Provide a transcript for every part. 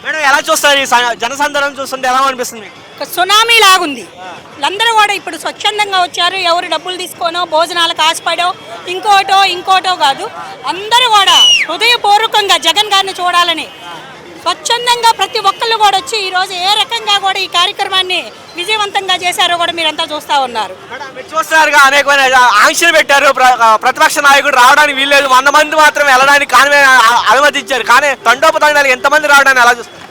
Madam ఎలా చూస్తారు ఈ జనసందర్భం చూస్తుంటే ఎలా అనిపిస్తుంది? ఒక సునామీ లాగుంది. అందరూ కూడా ఇప్పుడు స్వచ్ఛందంగా వచ్చారు. ఎవరు డబ్బులు తీసుకోనో భోజనాలకు ఆశపడో ఇంకోటో కాదు. అందరూ కూడా హృదయపూర్వకంగా జగన్ గారిని చూడాలని స్వచ్ఛందంగా ప్రతి ఒక్కళ్ళు కూడా వచ్చి ఈరోజు ఏ రకంగా కూడా ఈ కార్యక్రమాన్ని విజయవంతంగా చేశారో కూడా మీరంతా చూస్తూ ఉన్నారు. మీరు చూస్తున్నారుగా అనేకమైన ఆంక్షలు పెట్టారు. ప్రతిపక్ష నాయకుడు రావడానికి వీల్లేదు, 100 మంది మాత్రం వెళ్ళడానికి అనుమతించారు. కానీ తండోపతండాలు ఎంతమంది రావడానికి ఎలా చూస్తారు?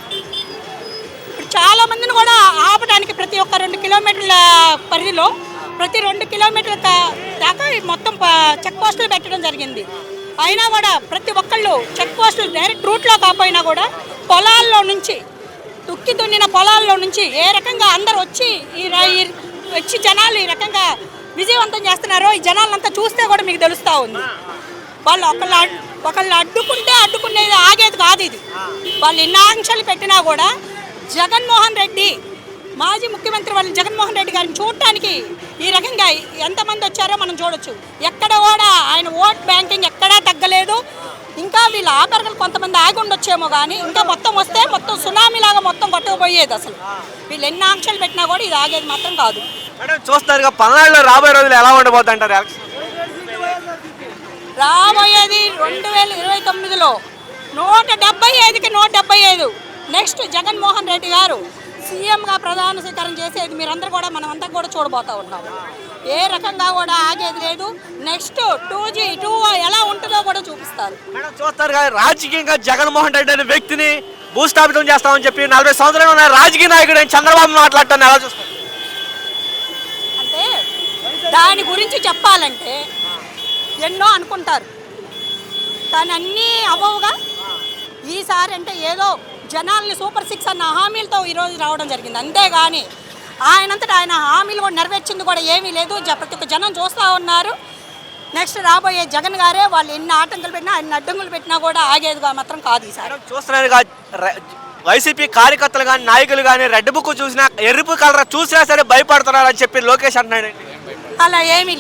ఇప్పుడు చాలా మందిని కూడా ఆపడానికి ప్రతి ఒక్క 2 కిలోమీటర్ల పరిధిలో ప్రతి 2 కిలోమీటర్ల దాకా మొత్తం చెక్ పోస్టులు పెట్టడం జరిగింది. అయినా కూడా ప్రతి ఒక్కళ్ళు చెక్ పోస్టులు డైరెక్ట్ రూట్లో కాకపోయినా కూడా పొలాల్లో నుంచి తుక్కి దున్నిన పొలాల్లో నుంచి ఏ రకంగా అందరు వచ్చి జనాలు ఈ రకంగా విజయవంతం చేస్తున్నారో ఈ జనాలంతా చూస్తే కూడా మీకు తెలుస్తూ ఉంది. వాళ్ళు ఒకళ్ళు అడ్డుకునేది ఆగేది కాదు. ఇది వాళ్ళు ఎన్ని ఆంక్షలు పెట్టినా కూడా జగన్మోహన్ రెడ్డి మాజీ ముఖ్యమంత్రి వాళ్ళు జగన్మోహన్ రెడ్డి గారిని చూడటానికి ఈ రకంగా ఎంతమంది వచ్చారో మనం చూడొచ్చు. ఎక్కడ కూడా ఆయన ఓట్ బ్యాంకింగ్ ఎక్కడా తగ్గలేదు. ఇంకా వీళ్ళు ఆపరగలు కొంతమంది ఆగి ఉండొచ్చేమో కానీ ఇంకా మొత్తం వస్తే మొత్తం సునామీలాగా మొత్తం కొట్టుకుపోయేది. అసలు వీళ్ళు ఎన్ని ఆంక్షలు పెట్టినా కూడా ఇది ఆగేది మాత్రం కాదు. చూస్తారు పల్నాడులో రాబోయే రోజులు ఎలా ఉండబోతుంటారు? రాబోయేది 2029లో 175కి 175. నెక్స్ట్ జగన్మోహన్ రెడ్డి గారు సీఎంగా ప్రధాన స్వీకారం చేసేది మీరందరూ కూడా మనమంతా కూడా చూడబోతూ ఉన్నాము. ఏ రకంగా కూడా ఆగేది లేదు. నెక్స్ట్ 2G ఎలా ఉంటుందో కూడా చూపిస్తారు. చూస్తారు కానీ రాజకీయంగా జగన్మోహన్ రెడ్డి అనే వ్యక్తిని భూస్థాపితం చేస్తామని చెప్పి 40 సంవత్సరాలు ఉన్న రాజకీయ నాయకుడు చంద్రబాబు మాట్లాడటాన్ని ఎలా చూస్తారు? అంటే దాని గురించి చెప్పాలంటే ఎన్నో అనుకుంటారు కానీ అన్నీ అవ్వవుగా. ఈసారి అంటే ఏదో జనాల్ని సూపర్ 6 అన్న హామీలతో ఈరోజు రావడం జరిగింది. అంతేగాని ఆయనంతటా ఆయన హామీలు కూడా నెరవేర్చింది కూడా ఏమీ లేదు. ప్రతి ఒక్క జనం చూస్తూ ఉన్నారు. నెక్స్ట్ రాబోయే జగన్ గారే వాళ్ళు ఎన్ని ఆటంకులు పెట్టినా ఎన్ని అడ్డంకులు పెట్టినా కూడా ఆగేదిగా మాత్రం కాదు. ఈసారి చూస్తున్నారు వైసీపీ కార్యకర్తలు కానీ నాయకులు కానీ రెడ్ బుక్ చూసినా ఎరుపు కలర్ చూసినా సరే భయపడుతున్నారని చెప్పి లోకేష్ అంటున్నాడు. అలా ఏమీ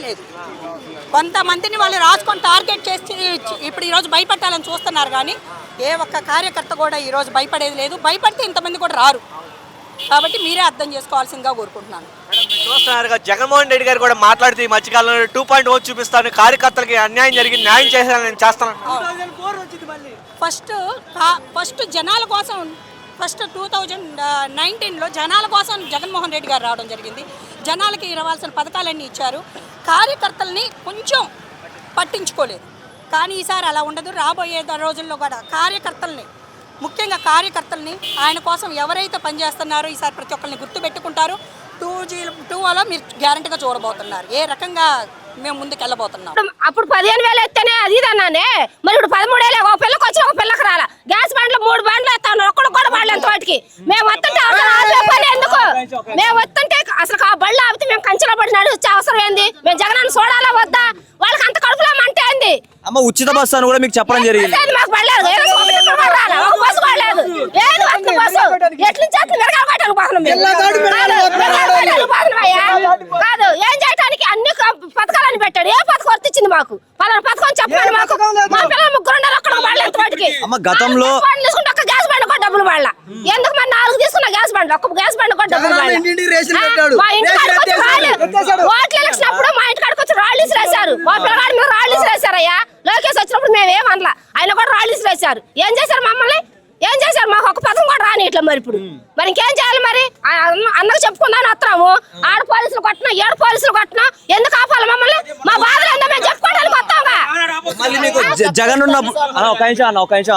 లేదు. కొంతమందిని వాళ్ళు రాసుకొని టార్గెట్ చేసి ఇప్పుడు ఈరోజు భయపెట్టాలని చూస్తున్నారు కానీ ఏ ఒక్క కార్యకర్త కూడా ఈరోజు భయపడేది లేదు. భయపడితే ఇంతమంది కూడా రారు. కాబట్టి మీరే అర్థం చేసుకోవాల్సిందిగా కోరుకుంటున్నాను. చూస్తున్నారు జగన్మోహన్ రెడ్డి గారు కూడా మాట్లాడుతూ ఈ మధ్యకాలంలో 2.0 చూపిస్తాను, కార్యకర్తలకి అన్యాయం జరిగింది, న్యాయం చేశాను నేను చేస్తాను. ఫస్ట్ జనాల కోసం 2019లో జనాల కోసం జగన్మోహన్ రెడ్డి గారు రావడం జరిగింది. జనాలకి ఇవ్వాల్సిన పథకాలన్నీ ఇచ్చారు. కార్యకర్తల్ని కొంచెం పట్టించుకోలేదు. కానీ ఈసారి అలా ఉండదు. రాబోయే రోజుల్లో కూడా ముఖ్యంగా కార్యకర్తల్ని ఆయన కోసం ఎవరైతే పనిచేస్తున్నారో ఈసారి ప్రతి ఒక్కరిని గుర్తుపెట్టుకుంటారు. 2Gలో మీరు గ్యారంటీగా చూడబోతున్నారు ఏ రకంగా మేము ముందుకు వెళ్ళబోతున్నాం. అప్పుడు 15,000 ఎత్తేనే అది అన్నానే, మరి ఇప్పుడు 13,000. ఒక పిల్లకి వచ్చి ఒక పిల్లకి రాలా. గ్యాస్ బండ్లు 3 బండ్లు ఎత్తాను, ఒక్కడు కూడా పడలేదు వాటికి. మేము వస్తుంటే పని ఎందుకు? మేము వస్తుంటే అసలు ఆ బళ్ళు ఆపితే మేము కంచెలో పడి నడిచే అవసరం ఏంది? మేము జగనాన్ని చూడాలా వద్దా? వాళ్ళకి అంత కడుపులో మంటే ఏంది? అమ్మ ఉచిత బస్సు అని కూడా మీకు చెప్పడం జరిగింది. మాకు పడలేదు, ఒక బస్సు పడలేదు. ఏది వస్తుంది బస్సు? ఎట్లా మిరగాలు కొట్టాలి కాదు. ఏం చేయడానికి అన్ని పథకాలని పెట్టాడు. ఏ పథకం వర్తించింది మాకు? పలానా పథకం చెప్పండి మాకు. మా పిల్లలు 3 ఉండాలి, ఒక్కడ పడలేదు వాటికి. గతంలో తీసుకుంటే ఒక గ్యాస్ బండ్ కూడా డబ్బులు పడలా. ఎందుకు మరి 4 తీసుకున్న గ్యాస్ బండ్ ఒక్క గ్యాస్ బండ్ కూడా డబ్బులు పడలా. మా ఇంటి ఓట్ల ఎలక్షన్ అప్పుడు మా ఇంటి కాడికి వచ్చి రాళ్ళు వేసారు. మా పిల్లగాడి మీద రాళ్ళు వేసారయ్యా. లోకేష్ వచ్చినప్పుడు మేమేమనలా, ఆయన కూడా రాళ్ళు వేసారు. ఏం చేశారు మమ్మల్ని? ఏం చేశారు? మాకు ఒక పథకం కూడా రాని ఇట్లా. మరి ఇప్పుడు మరి ఇంకేం చేయాలి? మరి అన్నకు చెప్పుకుందాని వస్తున్నాము. 6 పోలీసులు కొట్టినా 7 పోలీసులు కొట్టినా ఎందుకు ఆపాలి మమ్మల్ని? మా బాధలు ఏందో మేము చెప్పుకోవడానికి వస్తాంగా. మళ్ళీ మీకు జగన్ ఉన్నప్పుడు ఒక నిమిషం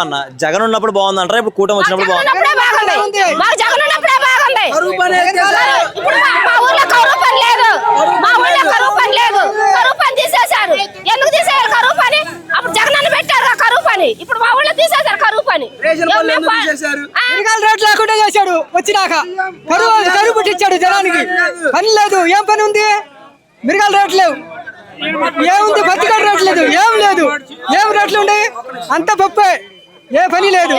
అన్న, జగన్ ఉన్నప్పుడు బాగుంది అంటారా? ఇప్పుడు కూటమి వచ్చినప్పుడు బాగుంది? మాకు జగన్ ఉన్నప్పుడే బాగుంది. ఇప్పుడు మా ఊర్లో కరువు పని లేదు. మా ఊర్లో కరువు పని లేదు. కరువు పని తీసేశారు. ఎందుకు తీసేయాలి కరువు పని? అప్పుడు జగన్ అని పెట్టారు కరువు పని. ఇప్పుడు మా ఊళ్ళో తీసేశారు కరువు పని. రేట్ లేకుండా చేశాడు. వచ్చినాక కరువు పుట్టించాడు జనానికి. పని లేదు. ఏం పని ఉంది? మిరగాల రేట్ లేవు. ఏముంది? పత్తికాడ రేట్ లేదు. ఏం లేదు. ఏం రేట్లు ఉన్నాయి? అంత పప్పే. ఏ పని లేదు.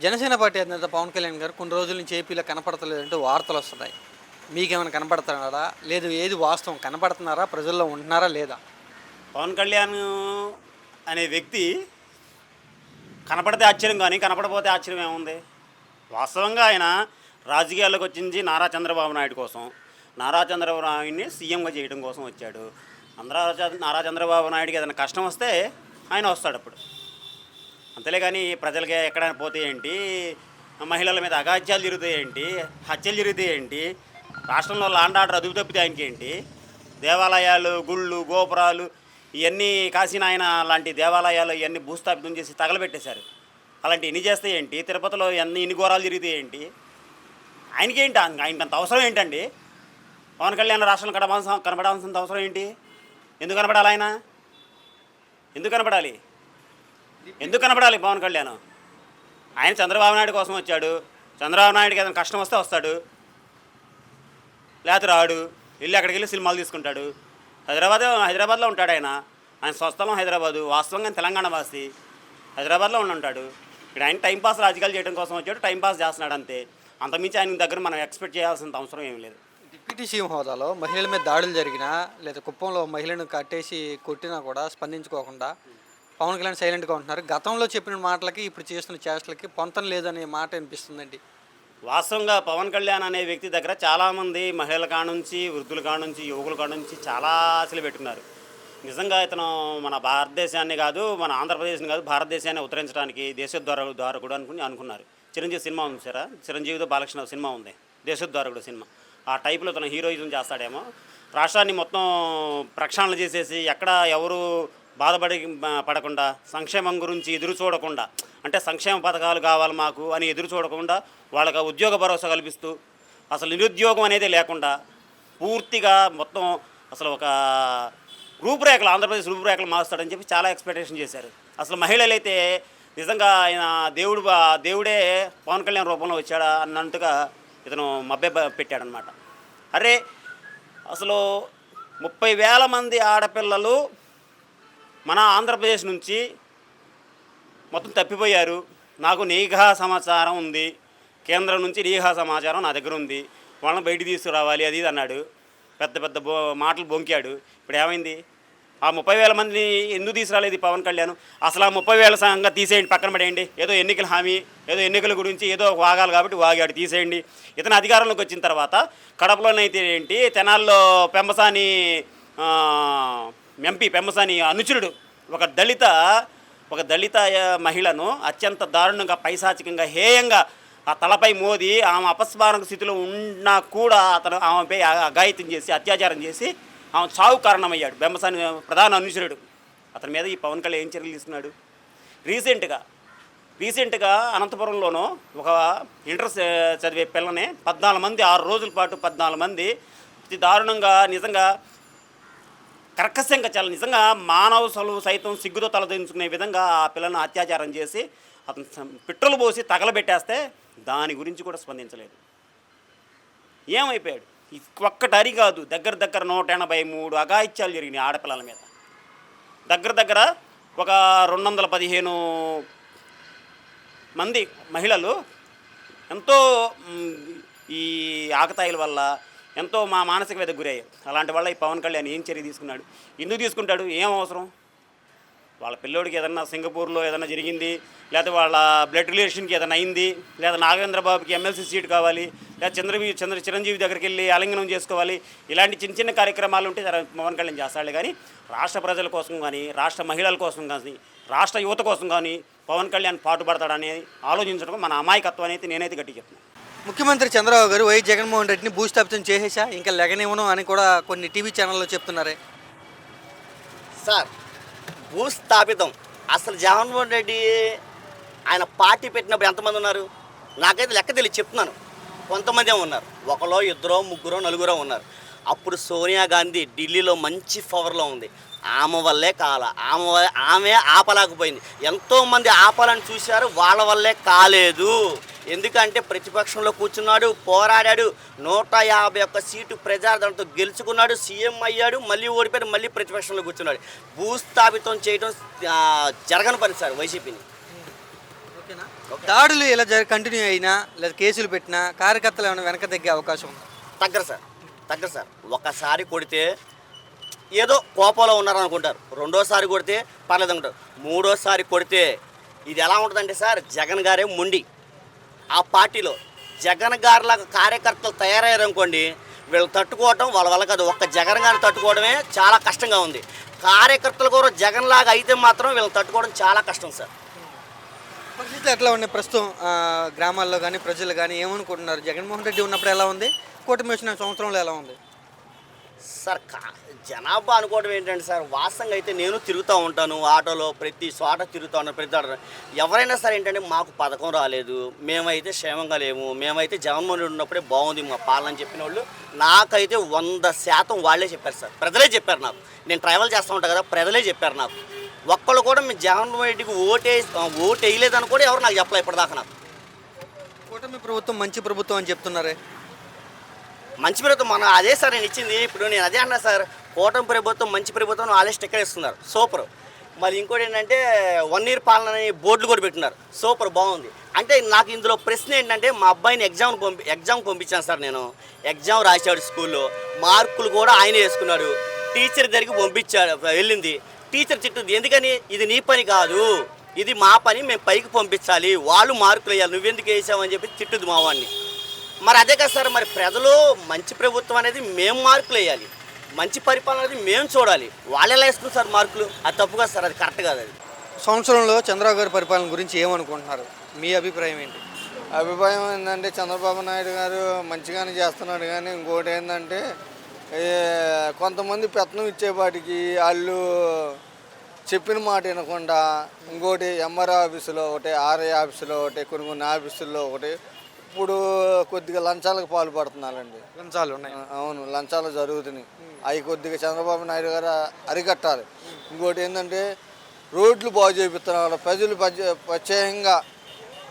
జనసేన పార్టీ అధినేత పవన్ కళ్యాణ్ గారు కొన్ని రోజుల నుంచి ఏపీలో కనపడతలేదంటూ వార్తలు వస్తున్నాయి. మీకేమైనా కనపడుతున్నారా? లేదు ఏది వాస్తవం? కనపడుతున్నారా? ప్రజల్లో ఉంటున్నారా లేదా? పవన్ కళ్యాణ్ అనే వ్యక్తి కనపడితే ఆశ్చర్యం కానీ కనపడపోతే ఆశ్చర్యం ఏముంది? వాస్తవంగా ఆయన రాజకీయాల్లోకి వచ్చింది నారా చంద్రబాబు నాయుడు కోసం. నారా చంద్రబాబు నాయుడిని సీఎంగా చేయడం కోసం వచ్చాడు. నారా చంద్రబాబు నాయుడికి ఏదైనా కష్టం వస్తే ఆయన వస్తాడు అప్పుడు. అంతేలే కానీ ప్రజలకి ఎక్కడైనా పోతే ఏంటి, మహిళల మీద అగాత్యాలు జరుగుతాయి ఏంటి, హత్యలు జరుగుతాయి ఏంటి, రాష్ట్రంలో లాండ్ ఆర్డర్ అదుపు తప్పితే ఆయనకి ఏంటి? దేవాలయాలు, గుళ్ళు, గోపురాలు ఇవన్నీ కాశీనాయన లాంటి దేవాలయాలు ఇవన్నీ భూస్థాపితం చేసి తగలబెట్టేశారు. అలాంటి ఎన్ని చేస్తే ఏంటి? తిరుపతిలో ఇన్ని ఘోరాలు జరిగితే ఏంటి? ఆయనకేంటి? ఆయనకి అంత అవసరం ఏంటండి? పవన్ కళ్యాణ్ రాష్ట్రంలో కనపడాల్సిన అవసరం ఏంటి? ఎందుకు కనపడాలి ఆయన? ఎందుకు కనపడాలి? ఎందుకు కనపడాలి పవన్ కళ్యాణ్? ఆయన చంద్రబాబు నాయుడు కోసం వచ్చాడు. చంద్రబాబు నాయుడికి ఏదైనా కష్టం వస్తే వస్తాడు, లేకపోతే రాడు. అక్కడికి వెళ్ళి సినిమాలు తీసుకుంటాడు. హైదరాబాద్లో ఉంటాడు ఆయన. ఆయన స్వస్థలం హైదరాబాదు. వాస్తవంగా తెలంగాణ వాసి హైదరాబాద్లో ఉంటాడు. ఇక్కడ ఆయన టైంపాస్ రాజకీయాలు చేయడం కోసం వచ్చాడు, టైంపాస్ చేస్తున్నాడు అంతే. అంతమించి ఆయన దగ్గర మనం ఎక్స్పెక్ట్ చేయాల్సిన అవసరం ఏం లేదు. డిప్యూటీ సీఎం హోదాలో మహిళల మీద దాడులు జరిగినా లేదా కుప్పంలో మహిళను కట్టేసి కొట్టినా కూడా స్పందించుకోకుండా పవన్ కళ్యాణ్ సైలెంట్గా ఉంటున్నారు. గతంలో చెప్పిన మాటలకి ఇప్పుడు చేస్తున్న చేష్టలకి పొంతం లేదనే మాట అనిపిస్తుందండి. వాస్తవంగా పవన్ కళ్యాణ్ అనే వ్యక్తి దగ్గర చాలామంది మహిళల కానుంచి, వృద్ధుల కానుంచి, యువకుల కానుంచి చాలా ఆశలు పెట్టుకున్నారు. నిజంగా ఇతను మన భారతదేశాన్ని కాదు, మన ఆంధ్రప్రదేశ్ని కాదు, భారతదేశాన్ని ఉత్తరించడానికి దేశోద్ధారకుడు అనుకున్నారు. చిరంజీవి సినిమా ఉంది సారా, చిరంజీవితో బాలకృష్ణ సినిమా ఉంది, దేశోద్ధారకుడు సినిమా. ఆ టైప్లో తన హీరోయిజం చేస్తాడేమో. రాష్ట్రాన్ని మొత్తం ప్రక్షాళన చేసేసి ఎక్కడ ఎవరు పడకుండా, సంక్షేమం గురించి ఎదురు చూడకుండా, అంటే సంక్షేమ పథకాలు కావాలి మాకు అని ఎదురు చూడకుండా వాళ్ళకి ఉద్యోగ భరోసా కల్పిస్తూ అసలు నిరుద్యోగం అనేది లేకుండా పూర్తిగా మొత్తం అసలు ఒక రూపురేఖలు, ఆంధ్రప్రదేశ్ రూపురేఖలు మారుస్తాడని చెప్పి చాలా ఎక్స్పెక్టేషన్ చేశారు. అసలు మహిళలైతే నిజంగా ఆయన దేవుడే పవన్ కళ్యాణ్ రూపంలో వచ్చాడా అన్నట్టుగా ఇతను మభ్య పెట్టాడనమాట. అరే అసలు 30,000 మంది ఆడపిల్లలు మన ఆంధ్రప్రదేశ్ నుంచి మొత్తం తప్పిపోయారు. నాకు నిఘా సమాచారం ఉంది, కేంద్రం నుంచి నిఘా సమాచారం నా దగ్గర ఉంది, వాళ్ళని బయటికి తీసుకురావాలి అది ఇది అన్నాడు. పెద్ద మాటలు బొంకాడు. ఇప్పుడు ఏమైంది? ఆ 30,000 మందిని ఎందుకు తీసుకురాలేదు పవన్ కళ్యాణ్? అసలు ఆ 30,000 సంగతి తీసేయండి, పక్కన పడేయండి. ఏదో ఎన్నికల హామీ, ఏదో ఎన్నికల గురించి ఏదో వాగాలి కాబట్టి వాగాడు, తీసేయండి. ఇతను అధికారంలోకి వచ్చిన తర్వాత కడపలోనైతే ఏంటి, తెనాల్లో పెంబసాని ఎంపీ పెంబసాని అనుచరుడు ఒక దళిత మహిళను అత్యంత దారుణంగా, పైశాచికంగా, హేయంగా ఆ తలపై మోది ఆమె అపస్మారక స్థితిలో ఉన్నా కూడా అతను ఆమెపై అఘాయిత్యం చేసి, అత్యాచారం చేసి ఆమె చావు కారణమయ్యాడు. బెంబసాని ప్రధాన అనుచరుడు. అతని మీద ఈ పవన్ కళ్యాణ్ ఏం చర్యలు తీసుకున్నాడు? రీసెంట్గా అనంతపురంలోనూ ఒక ఇంటర్ చదివే పిల్లని 14 మంది 6 రోజుల పాటు 14 మంది అతి దారుణంగా, నిజంగా కర్కశంగా, చాలా నిజంగా మానవసలు సైతం సిగ్గుతో తలదించుకునే విధంగా ఆ పిల్లను అత్యాచారం చేసి అతను పెట్రోల్ పోసి తగలబెట్టేస్తే దాని గురించి కూడా స్పందించలేదు. ఏమైపోయాడు? ఒక్కటరి కాదు, దగ్గర 183 అఘాయిత్యాలు జరిగినాయి ఆడపిల్లల మీద. దగ్గర ఒక 215 మంది మహిళలు ఎంతో ఈ ఆకతాయిల వల్ల ఎంతో మానసిక వేదకు గురయ్యారు. అలాంటి వల్ల ఈ పవన్ కళ్యాణ్ ఏం చర్య తీసుకున్నాడు? ఎందుకు తీసుకుంటాడు? ఏం అవసరం? వాళ్ళ పిల్లోడికి ఏదన్నా సింగపూర్లో ఏదైనా జరిగింది, లేదా వాళ్ళ బ్లడ్ రిలేషన్కి ఏదైనా అయింది, లేదా నాగేంద్రబాబుకి ఎమ్మెల్సీ సీట్ కావాలి, లేదా చిరంజీవి దగ్గరికి వెళ్ళి ఆలింగనం చేసుకోవాలి, ఇలాంటి చిన్న కార్యక్రమాలు ఉంటే పవన్ కళ్యాణ్ చేస్తాడు. కానీ రాష్ట్ర ప్రజల కోసం కానీ, రాష్ట్ర మహిళల కోసం కానీ, రాష్ట్ర యువత కోసం కానీ పవన్ కళ్యాణ్ పాటుపడతాడని ఆలోచించడం మన అమాయకత్వం అనేది నేనైతే గట్టిగా చెప్తున్నాను. ముఖ్యమంత్రి చంద్రబాబు గారు వైఎస్ జగన్మోహన్ రెడ్డిని భూస్థాపితం చేసేసా, ఇంకా లెగనివ్వను అని కూడా కొన్ని టీవీ ఛానల్లో చెప్తున్నారే సార్. భూస్థాపితం అసలు జగన్మోహన్ రెడ్డి ఆయన పార్టీ పెట్టినప్పుడు ఎంతమంది ఉన్నారు? నాకైతే లెక్క తెలియదు, చెప్తున్నాను. కొంతమందే ఉన్నారు, ఒకరో ఇద్దరో ముగ్గురో నలుగురో ఉన్నారు. అప్పుడు సోనియా గాంధీ ఢిల్లీలో మంచి పవర్లో ఉంది, ఆమె వల్లే ఆమె ఆపలేకపోయింది. ఎంతోమంది ఆపాలని చూశారు, వాళ్ళ వల్లే కాలేదు. ఎందుకంటే ప్రతిపక్షంలో కూర్చున్నాడు, పోరాడాడు, 151 సీటు ప్రజాదరణతో గెలుచుకున్నాడు, సీఎం అయ్యాడు, మళ్ళీ ఓడిపోయాడు, మళ్ళీ ప్రతిపక్షంలో కూర్చున్నాడు. భూస్థాపితం చేయడం జరగని పని సార్ వైసీపీని. ఓకేనా? దాడులు ఇలా కంటిన్యూ అయినా లేదా కేసులు పెట్టినా కార్యకర్తలు ఏమైనా వెనక తగ్గే అవకాశం ఉంది? తగ్గరు సార్. ఒకసారి కొడితే ఏదో కోపంలో ఉన్నారనుకుంటారు, రెండోసారి కొడితే పర్లేదు అనుకుంటారు, మూడోసారి కొడితే ఇది ఎలా ఉంటుందంటే సార్, జగన్ గారే మొండి ఆ పార్టీలో. జగన్ గారిలాగా కార్యకర్తలు తయారయ్యారు అనుకోండి, వీళ్ళు తట్టుకోవటం వాళ్ళ వల్ల కాదు. ఒక్క జగన్ గారిని తట్టుకోవడమే చాలా కష్టంగా ఉంది. కార్యకర్తలు కూడా జగన్ లాగా అయితే మాత్రం వీళ్ళని తట్టుకోవడం చాలా కష్టం సార్. పరిస్థితులు ఎట్లా ఉన్నాయి ప్రస్తుతం గ్రామాల్లో కానీ ప్రజలు కానీ ఏమనుకుంటున్నారు? జగన్మోహన్ రెడ్డి ఉన్నప్పుడు ఎలా ఉంది, కూటమి వచ్చిన సంవత్సరంలో ఎలా ఉంది సార్? జనాభా అనుకోవడం ఏంటంటే సార్, వాస్తవంగా అయితే నేను తిరుగుతూ ఉంటాను ఆటోలో, ప్రతి చోట తిరుగుతూ ఉంటాను. ప్రతి ఆటో ఎవరైనా సరే ఏంటంటే మాకు పథకం రాలేదు, మేమైతే క్షేమంగా లేము, మేమైతే జగన్మోహన్ రెడ్డి ఉన్నప్పుడే బాగుంది మా పాలన అని చెప్పిన వాళ్ళు నాకైతే 100% వాళ్ళే చెప్పారు సార్. ప్రజలే చెప్పారు నాకు. నేను ట్రావెల్ చేస్తూ ఉంటాను కదా, ప్రజలే చెప్పారు నాకు. ఒక్కళ్ళు కూడా మేము జగన్మోహన్ రెడ్డికి ఓటు వేయలేదని కూడా ఎవరు నాకు చెప్పలేదు ఇప్పటిదాకా. నాకు కూటమి ప్రభుత్వం మంచి ప్రభుత్వం అని చెప్తున్నారే. మంచి ప్రభుత్వం మన అదే సార్ నేను ఇచ్చింది. ఇప్పుడు నేను అదే అన్నా సార్, కూటమి ప్రభుత్వం మంచి ప్రభుత్వం వాళ్ళే స్టిక్కర్ ఇస్తున్నారు, సూపర్. మరి ఇంకోటి ఏంటంటే 1 year పాలన అని బోర్డులు కూడా పెట్టినారు, సూపర్, బాగుంది. అంటే నాకు ఇందులో ప్రశ్న ఏంటంటే, మా అబ్బాయిని ఎగ్జామ్ పంపించాను సార్. నేను ఎగ్జామ్ రాశాడు స్కూల్లో, మార్కులు కూడా ఆయనే వేసుకున్నాడు. టీచర్ దగ్గరికి పంపించాడు, వెళ్ళింది. టీచర్ తిట్టుద్ది, ఎందుకని? ఇది నీ పని కాదు, ఇది మా పని, మేము పైకి పంపించాలి, వాళ్ళు మార్కులు వేయాలి, నువ్వెందుకు వేసావని చెప్పి తిట్టుద్ది మా వాడిని. మరి అదే కదా సార్, మరి ప్రజలు మంచి ప్రభుత్వం అనేది మేము మార్కులు వేయాలి, మంచి పరిపాలన అనేది మేము చూడాలి. వాళ్ళు ఎలా వేసుకున్నారు సార్ మార్కులు? అది తప్పు కదా సార్, అది కరెక్ట్ కాదు. అది సంవత్సరంలో చంద్రబాబు గారి పరిపాలన గురించి ఏమనుకుంటున్నారు? మీ అభిప్రాయం ఏంటి? అభిప్రాయం ఏంటంటే చంద్రబాబు నాయుడు గారు మంచిగానే చేస్తున్నాడు, కానీ ఇంకోటి ఏంటంటే కొంతమంది పెత్తనం ఇచ్చేపాటికి వాళ్ళు చెప్పిన మాట వినకుండా, ఇంకోటి ఎంఆర్ఓ ఆఫీసులో ఒకటి, ఆర్ఐ ఆఫీసులో ఒకటి, కొన్ని ఆఫీసుల్లో ఒకటి ఇప్పుడు కొద్దిగా లంచాలకు పాల్పడుతున్నారండి. లంచాలు ఉన్నాయి. అవును, లంచాలు జరుగుతున్నాయి. అవి కొద్దిగా చంద్రబాబు నాయుడు గారు అరికట్టాలి. ఇంకోటి ఏంటంటే రోడ్లు బాగు చేపిస్తున్నారు, ప్రజలు ప్రత్యేకంగా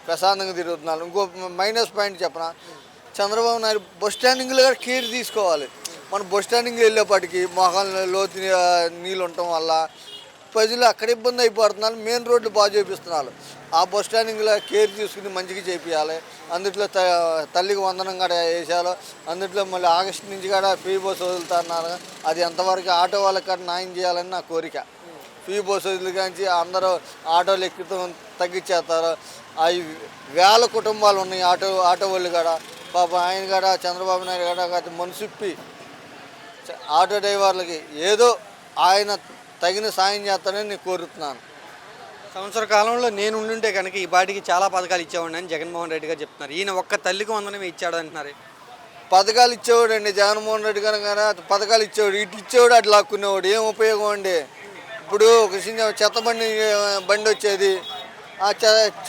ప్రశాంతంగా తిరుగుతున్నారు. ఇంకో మైనస్ పాయింట్ చెప్పనా, చంద్రబాబు నాయుడు బస్ స్టాండింగ్లో కూడా కేర్ తీసుకోవాలి. మనం బస్ స్టాండింగ్ వెళ్ళేప్పటికీ మొహాలు లోతు నీళ్ళు ఉండటం వల్ల ప్రజలు అక్కడ ఇబ్బంది అయిపోతున్నారు. మెయిన్ రోడ్లు బాగా చేపిస్తున్నారు. ఆ బస్ స్టాండింగ్లో కేర్ తీసుకుని మంచిగా చేపియాలి. అందుట్లో తల్లికి వందనం కూడా వేసారు. అందుట్లో మళ్ళీ ఆగస్టు నుంచి కూడా ఫ్రీ బస్ వదులుతున్నారు. అది ఎంతవరకు ఆటో వాళ్ళకి కూడా న్యాయం చేయాలని నా కోరిక. ఫ్రీ బస్ వదిలి కానీ అందరూ ఆటోలు ఎక్కడం తగ్గించేస్తారు. అవి వేల కుటుంబాలు ఉన్నాయి ఆటో వాళ్ళు కూడా. పాప ఆయన కూడా చంద్రబాబు నాయుడు కూడా మనసిప్పి ఆటో డ్రైవర్లకి ఏదో ఆయన తగిన సాయం చేస్తానని నేను కోరుతున్నాను. సంవత్సర కాలంలో నేను ఉండుంటే కనుక ఈ బాటికి చాలా పథకాలు ఇచ్చేవాడిని అని జగన్మోహన్ రెడ్డి గారు చెప్తున్నారు. ఈయన ఒక్క తల్లికి వందనమే ఇచ్చాడు అంటున్నారు. పథకాలు ఇచ్చేవాడు అండి జగన్మోహన్ రెడ్డి గారు, పథకాలు ఇచ్చేవాడు, ఇటు ఇచ్చేవాడు, అటు లాక్కునేవాడు. ఏం ఉపయోగం అండి? ఇప్పుడు ఒక చిన్న చెత్త బండి వచ్చేది, ఆ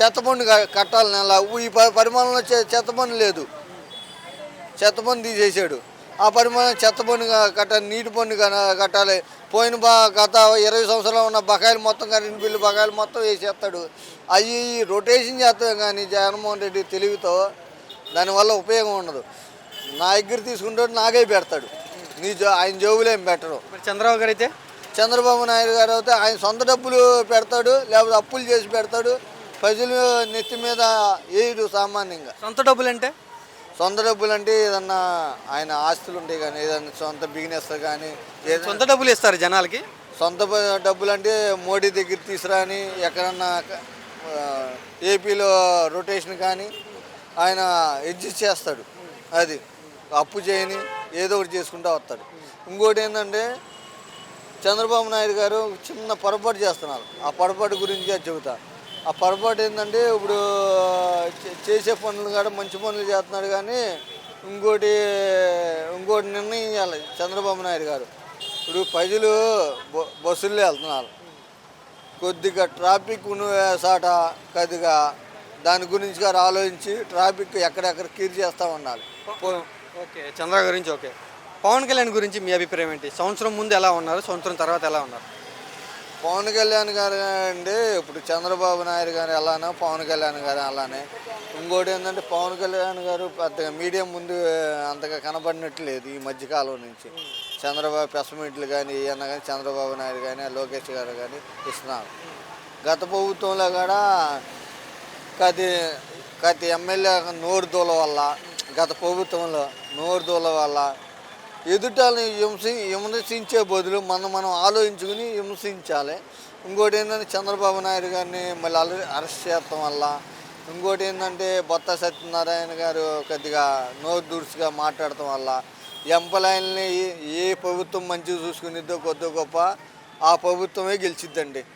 చెత్త బండి కట్టాలి నెల. ఈ పరిమాణంలో చెత్త బండి లేదు, చెత్త బండి తీసేసాడు. ఆ పరిమాణం చెత్త బండి కట్టాలి, నీటి బండి కట్టాలి. పోయిన గత 20 సంవత్సరాలు ఉన్న బకాయిలు మొత్తం, కరెంట్ బిల్లు బకాయిలు మొత్తం వేసేస్తాడు. అవి రొటేషన్ చేస్తాం కానీ జగన్మోహన్ రెడ్డి తెలివితో దానివల్ల ఉపయోగం ఉండదు. నా దగ్గర తీసుకుంటాడు, నాకే పెడతాడు, ఆయన జోబులు ఏం పెట్టరు. చంద్రబాబు గారు అయితే, చంద్రబాబు నాయుడు గారు అయితే ఆయన సొంత డబ్బులు పెడతాడు, లేకపోతే అప్పులు చేసి పెడతాడు. ప్రజలు నెత్తి మీద వేయడు సామాన్యంగా. సొంత డబ్బులు అంటే? సొంత డబ్బులు అంటే ఏదన్నా ఆయన ఆస్తులు ఉంటాయి కానీ, ఏదన్నా సొంత బిజినెస్ కానీ, సొంత డబ్బులు ఇస్తారు జనాలకి. సొంత డబ్బులు అంటే మోడీ దగ్గర తీసుకురాని, ఎక్కడన్నా ఏపీలో రొటేషన్ కానీ ఆయన అడ్జస్ట్ చేస్తాడు. అది అప్పు చేయని ఏదో ఒకటి చేసుకుంటూ వస్తాడు. ఇంకోటి ఏంటంటే చంద్రబాబు నాయుడు గారు చిన్న పొరపాటు చేస్తున్నారు. ఆ పొరపాటు గురించి చెబుతా. ఆ పొరపాటు ఏంటంటే ఇప్పుడు చేసే పనులు కూడా మంచి పనులు చేస్తున్నాడు, కానీ ఇంకోటి నిర్ణయం చేయాలి చంద్రబాబు నాయుడు గారు. ఇప్పుడు ప్రజలు బస్సుల్లో వెళ్తున్నారు, కొద్దిగా ట్రాఫిక్ సాట కొద్దిగా దాని గురించి గారు ఆలోచించి ట్రాఫిక్ ఎక్కడెక్కడ క్లియర్ చేస్తూ ఉండాలి. ఓకే, చంద్రబాబు గురించి ఓకే. పవన్ కళ్యాణ్ గురించి మీ అభిప్రాయం ఏంటి? సంవత్సరం ముందు ఎలా ఉన్నారు, సంవత్సరం తర్వాత ఎలా ఉన్నారు? పవన్ కళ్యాణ్ గారు అంటే ఇప్పుడు చంద్రబాబు నాయుడు గారు ఎలానో పవన్ కళ్యాణ్ గారు అలానే. ఇంకోటి ఏంటంటే పవన్ కళ్యాణ్ గారు పెద్దగా మీడియా ముందు అంతగా కనబడినట్లేదు ఈ మధ్యకాలం నుంచి. చంద్రబాబు ప్రెస్ మీట్లు కానీ ఏమన్నా కానీ చంద్రబాబు నాయుడు కానీ లోకేష్ గారు కానీ ఇస్తున్నారు. గత ప్రభుత్వంలో కూడా ప్రతి ఎమ్మెల్యే నోరు దూల వల్ల, గత ప్రభుత్వంలో నోరు దూల వల్ల ఎదుటాలని విమర్శించే బదులు మనం ఆలోచించుకుని విమర్శించాలి. ఇంకోటి ఏంటంటే చంద్రబాబు నాయుడు గారిని మళ్ళీ అరెస్ట్ చేయడం వల్ల, ఇంకోటి ఏంటంటే బొత్స సత్యనారాయణ గారు కొద్దిగా నోరు దురుసుగా మాట్లాడటం వల్ల ఎంప్లాయల్ని ఏ ప్రభుత్వం మంచిగా చూసుకునిద్దో కొద్ది గొప్ప ఆ ప్రభుత్వమే గెలిచిద్దండి.